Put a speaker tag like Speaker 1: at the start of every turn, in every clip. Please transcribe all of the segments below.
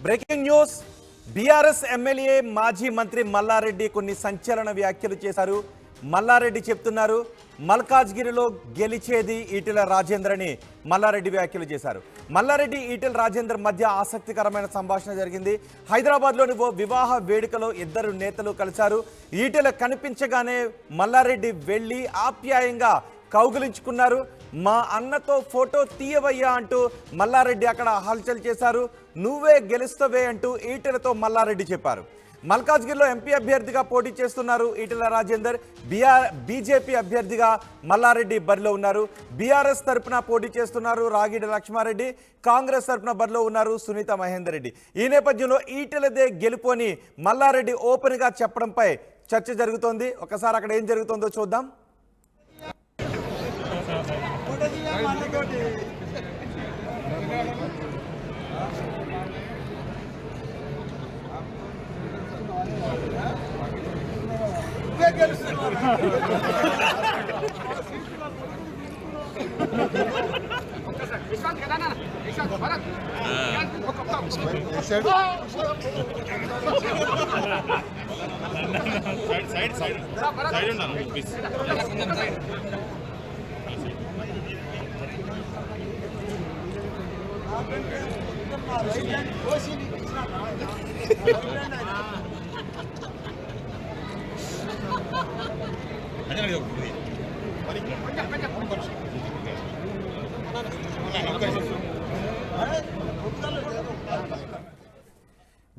Speaker 1: Breaking news. BRS MLA మాజీ మంత్రి మల్లారెడ్డి కొన్ని సంచలన వ్యాఖ్యలు చేశారు. మల్లారెడ్డి చెప్తున్నారు మల్కాజ్గిరిలో గెలిచేది ఈటెల రాజేందర్ అని మల్లారెడ్డి వ్యాఖ్యలు చేశారు. మల్లారెడ్డి ఈటెల రాజేందర్ మధ్య ఆసక్తికరమైన సంభాషణ జరిగింది. హైదరాబాద్లోని ఓ వివాహ వేడుకలో ఇద్దరు నేతలు కలిశారు. ఈటెల కనిపించగానే మల్లారెడ్డి వెళ్ళి ఆప్యాయంగా కౌగిలించుకున్నారు. మా అన్నతో ఫోటో తీయవయ్యా అంటూ మల్లారెడ్డి అక్కడ హల్చల్ చేశారు. నువ్వే గెలుస్తవే అంటూ ఈటెలతో మల్లారెడ్డి చెప్పారు. మల్కాజ్గిరిలో ఎంపీ అభ్యర్థిగా పోటీ చేస్తున్నారు ఈటెల రాజేందర్. బీజేపీ అభ్యర్థిగా మల్లారెడ్డి బరిలో ఉన్నారు. బీఆర్ఎస్ తరపున పోటీ చేస్తున్నారు రాగిడి లక్ష్మారెడ్డి. కాంగ్రెస్ తరపున బరిలో ఉన్నారు సునీత మహేందర్ రెడ్డి. ఈ నేపథ్యంలో ఈటెలదే గెలుపు అని మల్లారెడ్డి ఓపెన్గా చెప్పడంపై చర్చ జరుగుతోంది. ఒకసారి అక్కడ ఏం జరుగుతుందో చూద్దాం.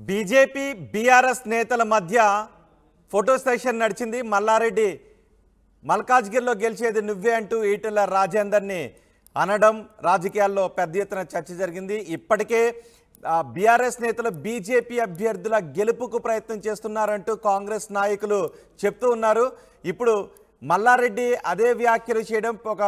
Speaker 1: బీజేపీ బీఆర్ఎస్ నేతల మధ్య ఫోటో సెషన్ నడిచింది. మల్లారెడ్డి మల్కాజ్గిరిలో గెలిచేది నువ్వే అంటూ ఈటెల రాజేందర్ని అనడం రాజకీయాల్లో పెద్ద ఎత్తున చర్చ జరిగింది. ఇప్పటికే బీఆర్ఎస్ నేతలు బీజేపీ అభ్యర్థుల గెలుపుకు ప్రయత్నం చేస్తున్నారంటూ కాంగ్రెస్ నాయకులు చెప్తూ ఉన్నారు. ఇప్పుడు మల్లారెడ్డి అదే వ్యాఖ్యలు చేయడం, ఒక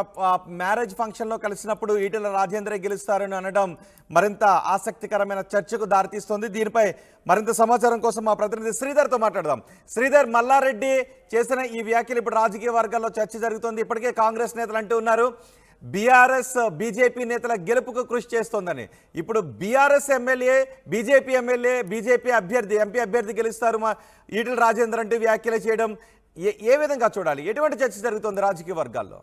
Speaker 1: మ్యారేజ్ ఫంక్షన్లో కలిసినప్పుడు ఈటెల రాజేందర్ గెలుస్తారని అనడం మరింత ఆసక్తికరమైన చర్చకు దారితీస్తోంది. దీనిపై మరింత సమాచారం కోసం మా ప్రతినిధి శ్రీధర్తో మాట్లాడదాం. శ్రీధర్, మల్లారెడ్డి చేసిన ఈ వ్యాఖ్యలు ఇప్పుడు రాజకీయ వర్గాల్లో చర్చ జరుగుతోంది. ఇప్పటికే కాంగ్రెస్ నేతలు అంటూ ఉన్నారు బీఆర్ఎస్ బీజేపీ నేతల గెలుపుకు కృషి చేస్తోందని. ఇప్పుడు బీఆర్ఎస్ ఎమ్మెల్యే, బీజేపీ అభ్యర్థి, ఎంపీ అభ్యర్థి గెలుస్తారు మా ఈటెల రాజేందర్ అంటూ వ్యాఖ్యలు చేయడం ఏ విధంగా చూడాలి? ఎటువంటి చర్చ జరుగుతుంది రాజకీయ వర్గాల్లో?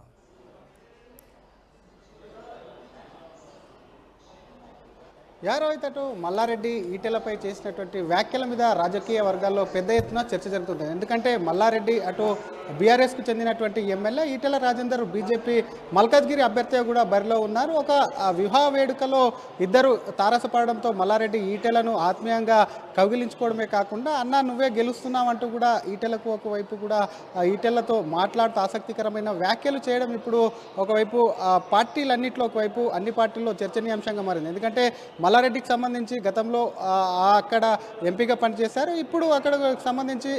Speaker 2: యారోయిత్ అటు మల్లారెడ్డి ఈటెలపై చేసినటువంటి వ్యాఖ్యల మీద రాజకీయ వర్గాల్లో పెద్ద ఎత్తున చర్చ జరుగుతుంది. ఎందుకంటే మల్లారెడ్డి అటు బీఆర్ఎస్కు చెందినటువంటి ఎమ్మెల్యే, ఈటెల రాజేందర్ బీజేపీ మల్కాజ్గిరి అభ్యర్థిగా కూడా బరిలో ఉన్నారు. ఒక వివాహ వేడుకలో ఇద్దరు తారసపడడంతో మల్లారెడ్డి ఈటెలను ఆత్మీయంగా కౌగిలించుకోవడమే కాకుండా అన్నా నువ్వే గెలుస్తున్నావంటూ కూడా ఈటెలకు ఒకవైపు కూడా ఈటెలతో మాట్లాడుతూ ఆసక్తికరమైన వ్యాఖ్యలు చేయడం ఇప్పుడు ఒకవైపు పార్టీలన్నింటిలో ఒకవైపు అన్ని పార్టీల్లో చర్చనీయాంశంగా మారింది. ఎందుకంటే మల్లారెడ్డికి సంబంధించి గతంలో అక్కడ ఎంపీగా పనిచేశారు. ఇప్పుడు అక్కడ సంబంధించి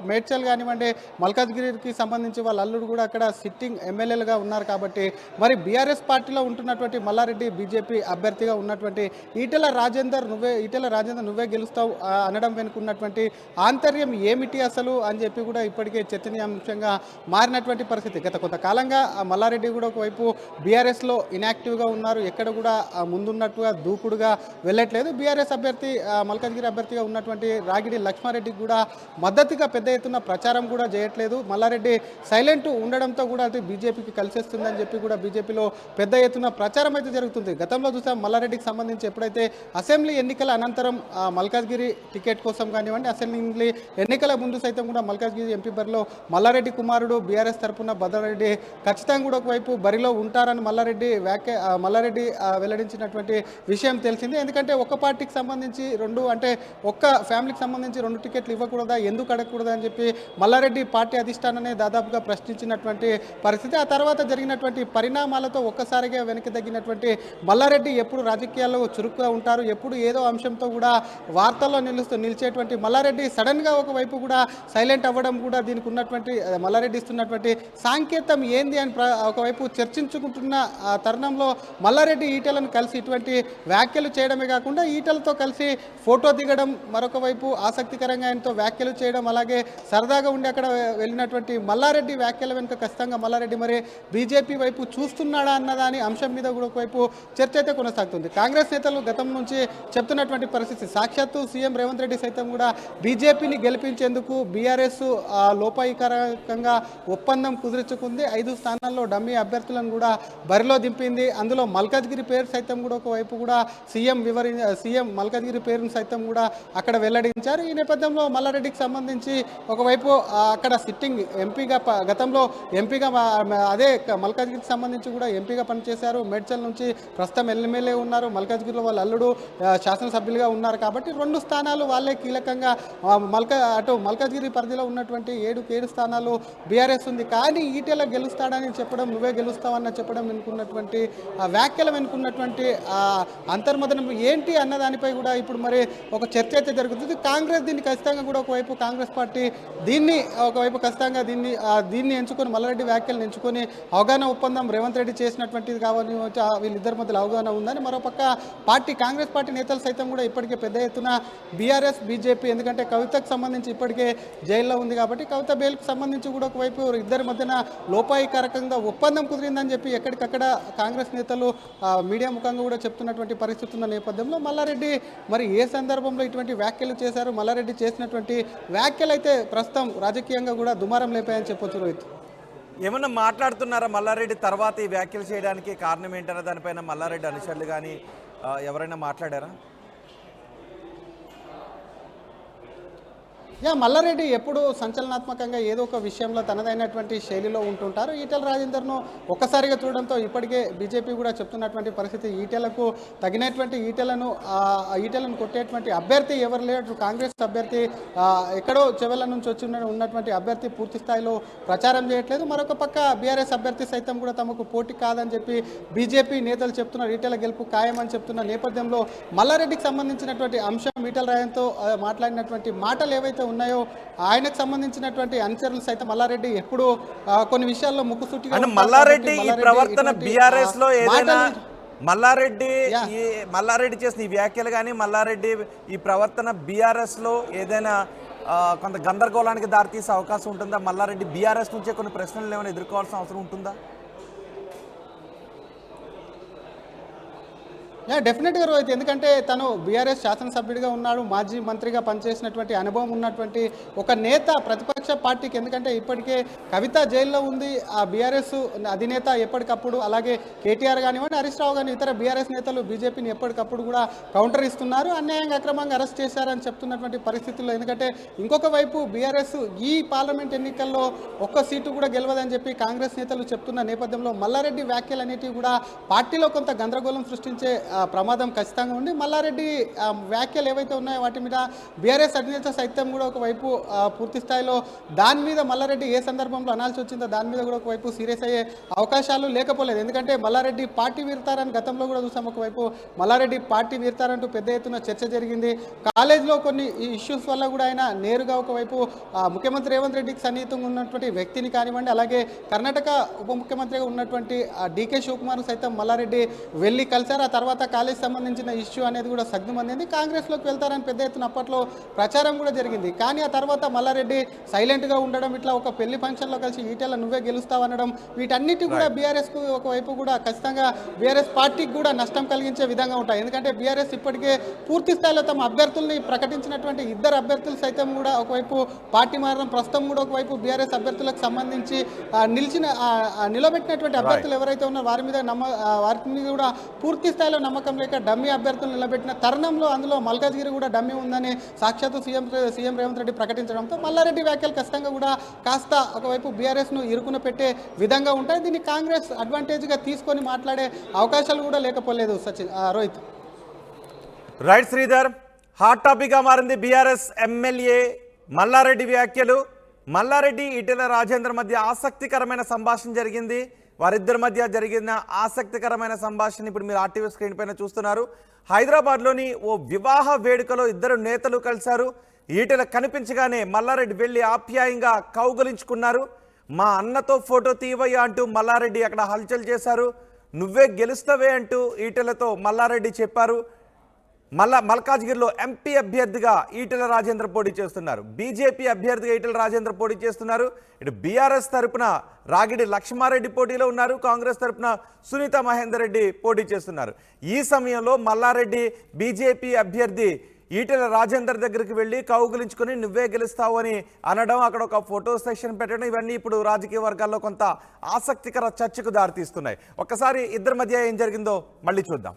Speaker 2: మేడ్చల్ కానివ్వండి, మల్కాజ్గిరికి సంబంధించి వాళ్ళ అల్లుడు కూడా అక్కడ సిట్టింగ్ ఎమ్మెల్యేలుగా ఉన్నారు. కాబట్టి మరి బీఆర్ఎస్ పార్టీలో ఉంటున్నటువంటి మల్లారెడ్డి బీజేపీ అభ్యర్థిగా ఉన్నటువంటి ఈటెల రాజేందర్ నువ్వే గెలుస్తావు అనడం వెనుకున్నటువంటి ఆంతర్యం ఏమిటి అసలు అని చెప్పి కూడా ఇప్పటికే చర్చనీయాంశంగా మారినటువంటి పరిస్థితి. గత కొంతకాలంగా మల్లారెడ్డి కూడా ఒకవైపు బీఆర్ఎస్లో ఇన్యాక్టివ్గా ఉన్నారు. ఎక్కడ కూడా ముందున్నట్టుగా దూకుడుగా వెళ్ళట్లేదు. బీఆర్ఎస్ అభ్యర్థి మల్కాజ్గిరి అభ్యర్థిగా ఉన్నటువంటి రాగిడి లక్ష్మారెడ్డికి కూడా మద్దతుగా పెద్ద ఎత్తున ప్రచారం కూడా చేయట్లేదు. మల్లారెడ్డి సైలెంట్ ఉండడంతో కూడా అది బీజేపీకి కలిసేస్తుందని చెప్పి కూడా బీజేపీలో పెద్ద ఎత్తున ప్రచారం అయితే జరుగుతుంది. గతంలో చూసాం మల్లారెడ్డికి సంబంధించి ఎప్పుడైతే అసెంబ్లీ ఎన్నికల అనంతరం మల్కాజ్గిరి టికెట్ కోసం కానివ్వండి, అసెంబ్లీ ఎన్నికల ముందు సైతం కూడా మల్కాజ్గిరి ఎంపీ బరిలో మల్లారెడ్డి కుమారుడు బీఆర్ఎస్ తరఫున భద్రారెడ్డి ఖచ్చితంగా కూడా ఒకవైపు బరిలో ఉంటారని మల్లారెడ్డి వెల్లడించినటువంటి విషయం తెలిసింది. ఎందుకంటే ఒక పార్టీకి సంబంధించి ఒక్క ఫ్యామిలీకి సంబంధించి 2 టికెట్లు ఇవ్వకూడదా, ఎందుకు అడగకూడదా అని చెప్పి మల్లారెడ్డి పార్టీ అధిష్టానాన్ని దాదాపుగా ప్రశ్నించినటువంటి పరిస్థితి. ఆ తర్వాత జరిగినటువంటి పరిణామాలతో ఒక్కసారిగా వెనక్కి తగ్గినటువంటి మల్లారెడ్డి ఎప్పుడు రాజకీయాల్లో చురుకుగా ఉంటారు, ఎప్పుడు ఏదో అంశంతో కూడా వార్తల్లో నిలిచేటువంటి మల్లారెడ్డి సడన్గా ఒకవైపు కూడా సైలెంట్ అవ్వడం కూడా దీనికి ఉన్నటువంటి మల్లారెడ్డి ఇస్తున్నటువంటి సాంకేతం ఏంది అని ఒకవైపు చర్చించుకుంటున్న తరుణంలో మల్లారెడ్డి ఈటెలను కలిసి ఇటువంటి వ్యాఖ్యలు చేయడమే కాకుండా ఈటలతో కలిసి ఫోటో దిగడం, మరొక వైపు ఆసక్తికరంగా ఆయనతో వ్యాఖ్యలు చేయడం, అలాగే సరదాగా ఉండి అక్కడ వెళ్ళినటువంటి మల్లారెడ్డి వ్యాఖ్యల వెనుక ఖచ్చితంగా మల్లారెడ్డి మరి బీజేపీ వైపు చూస్తున్నాడా అన్నదాని అంశం మీద కూడా ఒకవైపు చర్చ అయితే కొనసాగుతుంది. కాంగ్రెస్ నేతలు గతం నుంచి చెప్తున్నటువంటి పరిస్థితి, సాక్షాత్తు సీఎం రేవంత్ రెడ్డి సైతం కూడా బీజేపీని గెలిపించేందుకు బీఆర్ఎస్ లోపాయికరంగా ఒప్పందం కుదుర్చుకుంది. 5 స్థానాల్లో డమ్మీ అభ్యర్థులను కూడా బరిలో దింపింది. అందులో మల్కాజ్గిరి పేరు సైతం కూడా ఒకవైపు కూడా సీఎం మల్కాజ్గిరి పేరును సైతం కూడా అక్కడ వెల్లడించారు. ఈ నేపథ్యంలో మల్లారెడ్డికి సంబంధించి ఒకవైపు అక్కడ సిట్టింగ్ ఎంపీగా గతంలో ఎంపీగా అదే మల్కాజ్గిరికి సంబంధించి కూడా ఎంపీగా పనిచేశారు. మేడ్చల్ నుంచి ప్రస్తుతం ఎమ్మెల్యే ఉన్నారు. మల్కాజ్గిరిలో వాళ్ళ అల్లుడు శాసనసభ్యులుగా ఉన్నారు. కాబట్టి 2 స్థానాలు వాళ్ళే కీలకంగా అటు మల్కాజ్గిరి పరిధిలో ఉన్నటువంటి 7 స్థానాలు బీఆర్ఎస్ ఉంది. కానీ ఈటెల గెలుస్తాడని చెప్పడం, నువ్వే గెలుస్తావన్న చెప్పడం వెనుకున్నటువంటి వ్యాఖ్యలు వెనుకున్నటువంటి అంతర్మదనం ఏంటి అన్న దానిపై కూడా ఇప్పుడు మరి ఒక చర్చ అయితే జరుగుతుంది. కాంగ్రెస్ దీన్ని ఖచ్చితంగా కూడా ఒకవైపు కాంగ్రెస్ పార్టీ దీన్ని ఒకవైపు ఖచ్చితంగా దీన్ని ఎంచుకొని మల్లారెడ్డి వ్యాఖ్యలను ఎంచుకొని అవగాహన ఒప్పందం రేవంత్ రెడ్డి చేసినటువంటిది కావాలి, వీళ్ళిద్దరి మధ్యలో అవగాహన ఉందని మరోపక్క కాంగ్రెస్ పార్టీ నేతలు సైతం కూడా ఇప్పటికే పెద్ద ఎత్తున బీఆర్ఎస్ బీజేపీ, ఎందుకంటే కవితకు సంబంధించి ఇప్పటికే జైల్లో ఉంది కాబట్టి కవిత బెయిల్కి సంబంధించి కూడా ఒకవైపు ఇద్దరి మధ్యన లోపాయికారకంగా ఒప్పందం కుదిరిందని చెప్పి ఎక్కడికక్కడ కాంగ్రెస్ నేతలు మీడియా ముఖంగా కూడా చెప్తున్నటువంటి పరిస్థితి ఉన్న నేపథ్యంలో మల్లారెడ్డి మరి ఏ సందర్భంలో ఇటువంటి వ్యాఖ్యలు చేశారు, మల్లారెడ్డి చేసినటువంటి వ్యాఖ్యలు అయితే ప్రస్తుతం రాజకీయంగా కూడా దుమారం లేపాయని చెప్పొచ్చు. రోహిత్,
Speaker 1: ఏమన్నా మాట్లాడుతున్నారా మల్లారెడ్డి తర్వాత ఈ వ్యాఖ్యలు చేయడానికి కారణం ఏంటనే దానిపైన మల్లారెడ్డి అనుచరులు కానీ ఎవరైనా మాట్లాడారా?
Speaker 2: మల్లారెడ్డి ఎప్పుడు సంచలనాత్మకంగా ఏదో ఒక విషయంలో తనదైనటువంటి శైలిలో ఉంటుంటారు. ఈటెల రాజేందర్ను ఒక్కసారిగా చూడడంతో ఇప్పటికే బీజేపీ కూడా చెప్తున్నటువంటి పరిస్థితి, ఈటెలకు తగినటువంటి ఈటెలను కొట్టేటువంటి అభ్యర్థి ఎవరు లేరు. కాంగ్రెస్ అభ్యర్థి ఎక్కడో చెవెల నుంచి వచ్చి ఉన్నటువంటి అభ్యర్థి పూర్తి స్థాయిలో ప్రచారం చేయట్లేదు. మరొక పక్క బీఆర్ఎస్ అభ్యర్థి సైతం కూడా తమకు పోటీ కాదని చెప్పి బీజేపీ నేతలు చెప్తున్నారు. ఈటెల గెలుపు ఖాయమని చెప్తున్న నేపథ్యంలో మల్లారెడ్డికి సంబంధించినటువంటి అంశం ఈటెల రాజన్తో మాట్లాడినటువంటి మాటలు ఏవైతే ఉన్నాయో ఆయనకు సంబంధించినటువంటి అనుచరులు సైతం మల్లారెడ్డి ఎప్పుడు కొన్ని విషయాల్లో ముక్కుసూటిగా
Speaker 1: మల్లారెడ్డి ఈ ప్రవర్తన బీఆర్ఎస్ లో ఏదైనా మల్లారెడ్డి చేసిన ఈ వ్యాఖ్యలు కానీ మల్లారెడ్డి ఈ ప్రవర్తన బీఆర్ఎస్ లో ఏదైనా కొంత గందరగోళానికి దారితీసే అవకాశం ఉంటుందా? మల్లారెడ్డి బీఆర్ఎస్ నుంచే కొన్ని ప్రశ్నలు ఏమైనా ఎదుర్కోవాల్సిన అవసరం ఉంటుందా?
Speaker 2: డెఫినెట్గా రోహిత్, ఎందుకంటే తను బీఆర్ఎస్ శాసనసభ్యుడిగా ఉన్నాడు, మాజీ మంత్రిగా పనిచేసినటువంటి అనుభవం ఉన్నటువంటి ఒక నేత ప్రతిపక్ష పార్టీకి. ఎందుకంటే ఇప్పటికే కవిత జైల్లో ఉంది. ఆ బీఆర్ఎస్ అధినేత ఎప్పటికప్పుడు, అలాగే కేటీఆర్ కానివ్వండి, హరీష్ రావు కానీ ఇతర బీఆర్ఎస్ నేతలు బీజేపీని ఎప్పటికప్పుడు కూడా కౌంటర్ ఇస్తున్నారు. అన్యాయంగా అక్రమంగా అరెస్ట్ చేశారని చెప్తున్నటువంటి పరిస్థితుల్లో, ఎందుకంటే ఇంకొక వైపు బీఆర్ఎస్ ఈ పార్లమెంట్ ఎన్నికల్లో ఒక్క సీటు కూడా గెలవదని చెప్పి కాంగ్రెస్ నేతలు చెప్తున్న నేపథ్యంలో మల్లారెడ్డి వ్యాఖ్యలు అనేటివి కూడా పార్టీలో కొంత గందరగోళం సృష్టించే ప్రమాదం ఖచ్చితంగా ఉంది. మల్లారెడ్డి వ్యాఖ్యలు ఏవైతే ఉన్నాయో వాటి మీద బీఆర్ఎస్ అధినేత సైతం కూడా ఒకవైపు పూర్తి స్థాయిలో దాని మీద మల్లారెడ్డి ఏ సందర్భంలో అనాల్సి వచ్చిందో దాని మీద కూడా ఒకవైపు సీరియస్ అయ్యే అవకాశాలు లేకపోలేదు. ఎందుకంటే మల్లారెడ్డి పార్టీ వీరుతారని గతంలో కూడా చూసాం. ఒకవైపు మల్లారెడ్డి పార్టీ వీరుతారంటూ పెద్ద ఎత్తున చర్చ జరిగింది. కాలేజీలో కొన్ని ఇష్యూస్ వల్ల కూడా ఆయన నేరుగా ఒకవైపు ముఖ్యమంత్రి రేవంత్ రెడ్డికి సన్నిహితంగా ఉన్నటువంటి వ్యక్తిని కానివ్వండి, అలాగే కర్ణాటక ఉప ముఖ్యమంత్రిగా ఉన్నటువంటి డీకే శివకుమార్ సైతం మల్లారెడ్డి వెళ్ళి కలిశారు. ఆ తర్వాత కాలేజ్ సంబంధించిన ఇష్యూ అనేది కూడా సగ్గుమంది కాంగ్రెస్లోకి వెళ్తారని పెద్ద ఎత్తున అప్పట్లో ప్రచారం కూడా జరిగింది. కానీ ఆ తర్వాత మల్లారెడ్డి సైలెంట్గా ఉండడం, ఇట్లా ఒక పెళ్లి ఫంక్షన్లో కలిసి ఈటెల నువ్వే గెలుస్తావనడం, వీటన్నిటి కూడా బీఆర్ఎస్కు ఒకవైపు కూడా ఖచ్చితంగా బీఆర్ఎస్ పార్టీకి కూడా నష్టం కలిగించే విధంగా ఉంటాయి. ఎందుకంటే బీఆర్ఎస్ ఇప్పటికే పూర్తి స్థాయిలో తమ అభ్యర్థుల్ని ప్రకటించినటువంటి 2 అభ్యర్థులు సైతం కూడా ఒకవైపు పార్టీ మారడం, ప్రస్తుతం కూడా ఒకవైపు బీఆర్ఎస్ అభ్యర్థులకు సంబంధించి నిలబెట్టినటువంటి అభ్యర్థులు ఎవరైతే ఉన్నారో వారి మీద కూడా పూర్తి స్థాయిలో నమ్మకం లేక డమ్మీ అభ్యర్థులు నిలబెట్టిన తరుణంలో అందులో మల్కాజ్గిరి కూడా డమ్మీ ఉందని సాక్షాత్తు సీఎం రేవంత్ రెడ్డి ప్రకటించడంతో మల్లారెడ్డి వ్యాఖ్యలు ఖచ్చితంగా కూడా కాస్త ఒకవైపు బీఆర్ఎస్ను ఇరుకున పెట్టే విధంగా ఉంటాయి. దీన్ని కాంగ్రెస్ అడ్వాంటేజ్గా తీసుకొని మాట్లాడే అవకాశాలు కూడా లేకపోలేదు. రోహిత్,
Speaker 1: రైట్ శ్రీధర్, హాట్ టాపిక్గా మారింది బీఆర్ఎస్ ఎమ్మెల్యే మల్లారెడ్డి వ్యాఖ్యలు. మల్లారెడ్డి ఈటెల రాజేందర్ మధ్య ఆసక్తికరమైన సంభాషణ జరిగింది. వారిద్దరి మధ్య జరిగిన ఆసక్తికరమైన సంభాషణ ఇప్పుడు మీరు ఆర్టీవీ స్క్రీన్ పైన చూస్తున్నారు. హైదరాబాద్లోని ఓ వివాహ వేడుకలో 2 నేతలు కలిశారు. ఈటెల కనిపించగానే మల్లారెడ్డి వెళ్ళి ఆప్యాయంగా కౌగలించుకున్నారు. మా అన్నతో ఫోటో తీవయ్యా అంటూ మల్లారెడ్డి అక్కడ హల్చల్ చేశారు. నువ్వే గెలుస్తావే అంటూ ఈటెలతో మల్లారెడ్డి చెప్పారు. మల్కాజ్గిరిలో ఎంపీ అభ్యర్థిగా ఈటెల రాజేందర్ పోటీ చేస్తున్నారు. బీజేపీ అభ్యర్థిగా ఈటెల రాజేందర్ పోటీ చేస్తున్నారు. ఇటు బీఆర్ఎస్ తరపున రాగిడి లక్ష్మారెడ్డి పోటీలో ఉన్నారు. కాంగ్రెస్ తరపున సునీత మహేందర్ రెడ్డి పోటీ చేస్తున్నారు. ఈ సమయంలో మల్లారెడ్డి బీజేపీ అభ్యర్థి ఈటెల రాజేందర్ దగ్గరికి వెళ్ళి కౌగులించుకొని నువ్వే గెలుస్తావు అని అనడం, అక్కడ ఒక ఫోటో సెషన్ పెట్టడం, ఇవన్నీ ఇప్పుడు రాజకీయ వర్గాల్లో కొంత ఆసక్తికర చర్చకు దారితీస్తున్నాయి. ఒక్కసారి ఇద్దరి మధ్య ఏం జరిగిందో మళ్ళీ చూద్దాం.